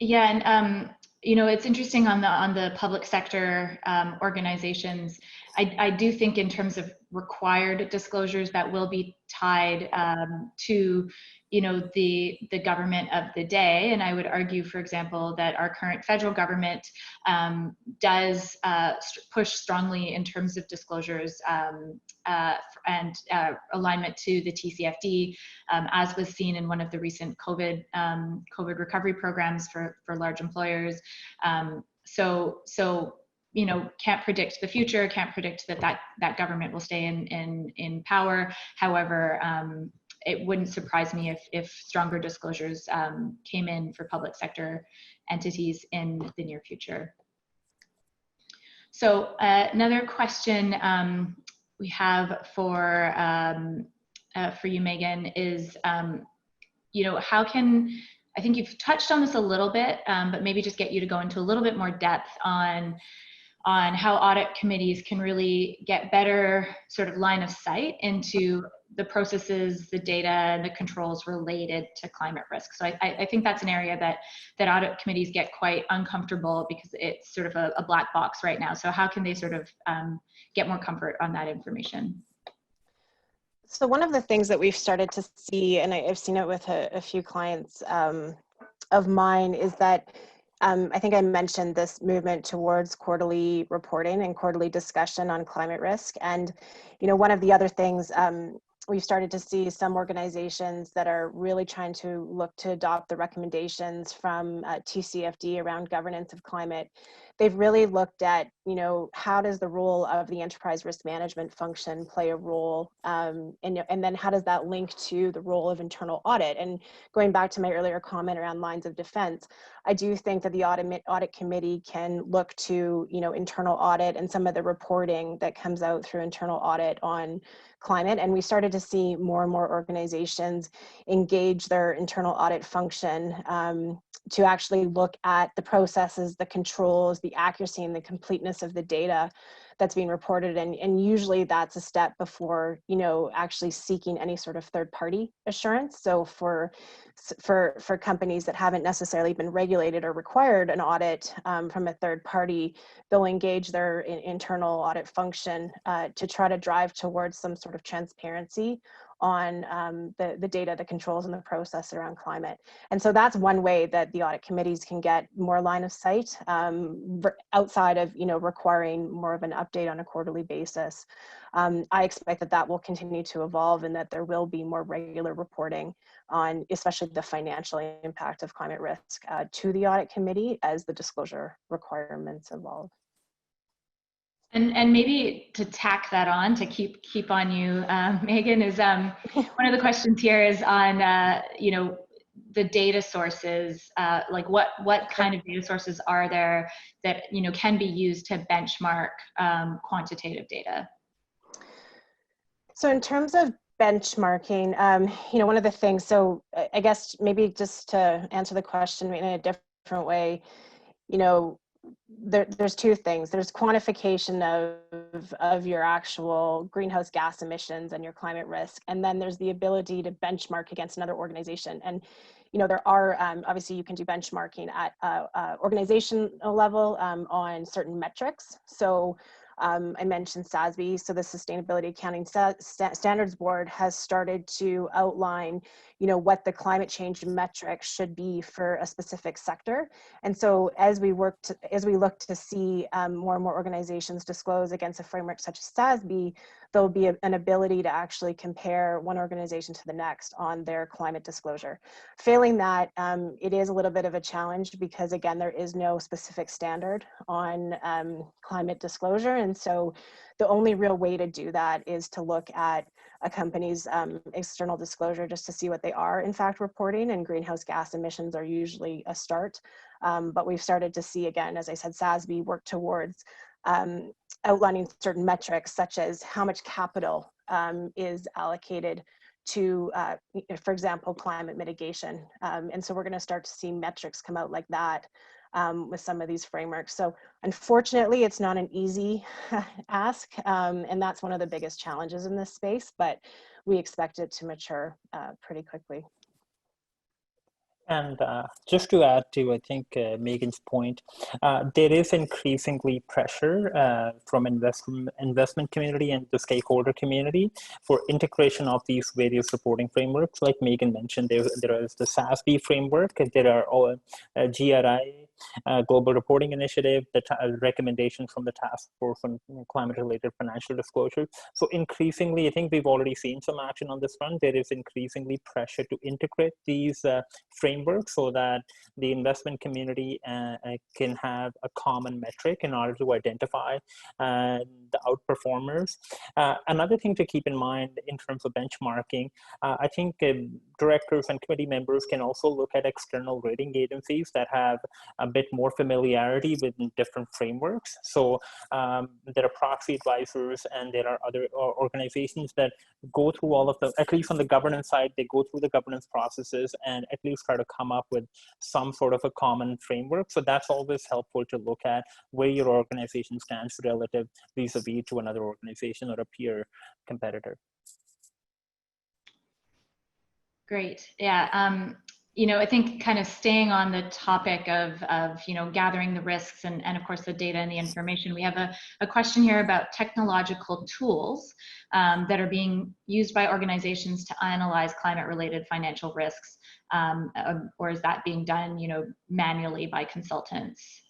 Yeah, and you know, it's interesting on the public sector organizations. I do think in terms of required disclosures that will be tied to, you know, the government of the day. And I would argue, for example, that our current federal government does push strongly in terms of disclosures and alignment to the TCFD, as was seen in one of the recent COVID recovery programs for large employers. So you know, can't predict the future, can't predict that government will stay in power. However, it wouldn't surprise me if stronger disclosures came in for public sector entities in the near future. So another question we have for you, Megan, is, you know, how can, I think you've touched on this a little bit, but maybe just get you to go into a little bit more depth on how audit committees can really get better sort of line of sight into the processes, the data, and the controls related to climate risk. So I think that's an area that audit committees get quite uncomfortable because it's sort of a black box right now. So how can they sort of get more comfort on that information? So one of the things that we've started to see, and I've seen it with a few clients of mine, is that I think I mentioned this movement towards quarterly reporting and quarterly discussion on climate risk. And, you know, one of the other things we've started to see some organizations that are really trying to look to adopt the recommendations from TCFD around governance of climate. They've really looked at, you know, how does the role of the enterprise risk management function play a role, and then how does that link to the role of internal audit? And going back to my earlier comment around lines of defense, I do think that the audit committee can look to, you know, internal audit and some of the reporting that comes out through internal audit on climate. And we started to see more and more organizations engage their internal audit function to actually look at the processes, the controls, the accuracy and the completeness of the data that's being reported. And usually that's a step before, you know, actually seeking any sort of third-party assurance. So for companies that haven't necessarily been regulated or required an audit from a third party, they'll engage their internal audit function to try to drive towards some sort of transparency on the data, the controls, and the process around climate. And so that's one way that the audit committees can get more line of sight outside of, you know, requiring more of an update on a quarterly basis. I expect that that will continue to evolve and that there will be more regular reporting on especially the financial impact of climate risk to the audit committee as the disclosure requirements evolve. And maybe to tack that on, to keep on you, Megan, is one of the questions here is on, you know, the data sources, like what kind of data sources are there that, you know, can be used to benchmark quantitative data? So in terms of benchmarking, you know, one of the things, so I guess maybe just to answer the question in a different way, you know, there's two things. There's quantification of your actual greenhouse gas emissions and your climate risk. And then there's the ability to benchmark against another organization. And, you know, there are, obviously you can do benchmarking at organizational level on certain metrics. So I mentioned SASB, so the Sustainability Accounting Standards Board has started to outline, you know, what the climate change metrics should be for a specific sector. And so as we look to see more and more organizations disclose against a framework such as SASB, there'll be an ability to actually compare one organization to the next on their climate disclosure. Failing that, it is a little bit of a challenge because again, there is no specific standard on climate disclosure. And so the only real way to do that is to look at a company's external disclosure just to see what they are in fact reporting, and greenhouse gas emissions are usually a start. But we've started to see, again, as I said, SASB work towards outlining certain metrics such as how much capital is allocated to, for example, climate mitigation. And so we're going to start to see metrics come out like that with some of these frameworks. So unfortunately, it's not an easy ask, and that's one of the biggest challenges in this space, but we expect it to mature pretty quickly. And just to add to, I think, Megan's point, there is increasingly pressure from investment community and the stakeholder community for integration of these various reporting frameworks. Like Megan mentioned, there is the SASB framework, there are all GRI, Global Reporting Initiative, the recommendation from the Taskforce on climate-related financial disclosure. So increasingly, I think we've already seen some action on this front. There is increasingly pressure to integrate these frameworks so that the investment community can have a common metric in order to identify the outperformers. Another thing to keep in mind in terms of benchmarking, I think directors and committee members can also look at external rating agencies that have a bit more familiarity with different frameworks. So there are proxy advisors and there are other organizations that go through all of the, at least on the governance side, they go through the governance processes and at least try to come up with some sort of a common framework. So that's always helpful to look at where your organization stands relative vis-a-vis to another organization or a peer competitor. Great. Yeah. You know, I think kind of staying on the topic of you know, gathering the risks and of course the data and the information, we have a question here about technological tools that are being used by organizations to analyze climate-related financial risks, or is that being done, you know, manually by consultants?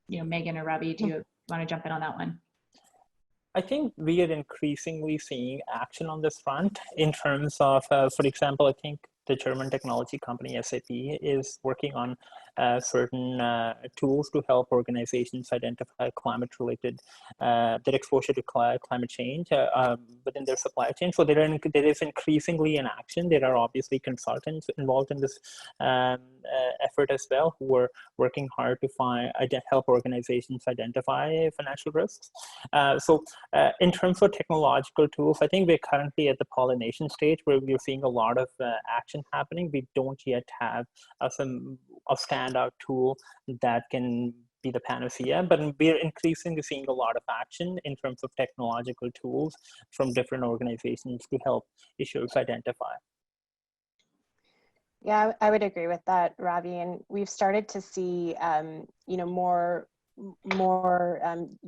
You know, Megan or Ravi, do you want to jump in on that one? I think we are increasingly seeing action on this front in terms of, for example, I think the German technology company SAP is working on certain tools to help organizations identify climate-related, their exposure to climate change within their supply chain. So there is increasingly an action. There are obviously consultants involved in this effort as well, who are working hard to help organizations identify financial risks. So in terms of technological tools, I think we're currently at the pollination stage where we're seeing a lot of action happening. We don't yet have a standout tool that can be the panacea, but we're increasingly seeing a lot of action in terms of technological tools from different organizations to help issuers identify. Yeah, I would agree with that, Ravi. And we've started to see, you know, more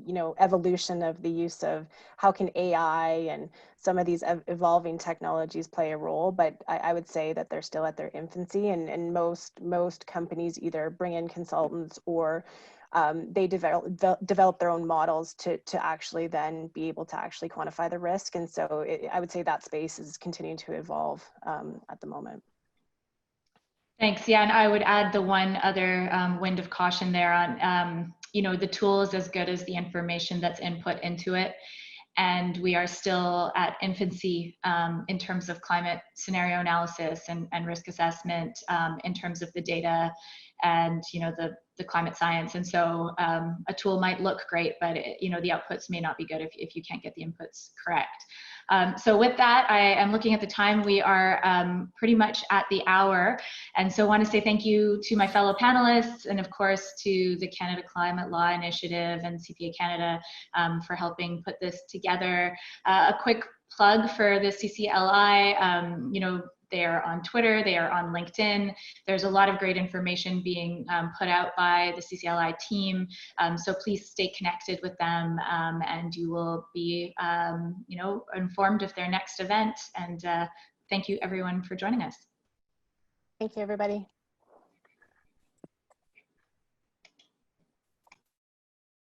you know, evolution of the use of how can AI and some of these evolving technologies play a role, but I would say that they're still at their infancy, and most companies either bring in consultants or they develop their own models to actually then be able to actually quantify the risk. And so I would say that space is continuing to evolve at the moment. Thanks. Yeah, and I would add the one other wind of caution there on, you know, the tool is as good as the information that's input into it. And we are still at infancy in terms of climate scenario analysis and risk assessment in terms of the data and, you know, the climate science. And so a tool might look great, but you know, the outputs may not be good if you can't get the inputs correct. So with that, I am looking at the time. We are pretty much at the hour. And so I want to say thank you to my fellow panelists and of course to the Canada Climate Law Initiative and CPA Canada for helping put this together. A quick plug for the CCLI, you know, they are on Twitter, they are on LinkedIn. There's a lot of great information being put out by the CCLI team. So please stay connected with them and you will be, you know, informed of their next event. And thank you everyone for joining us. Thank you, everybody.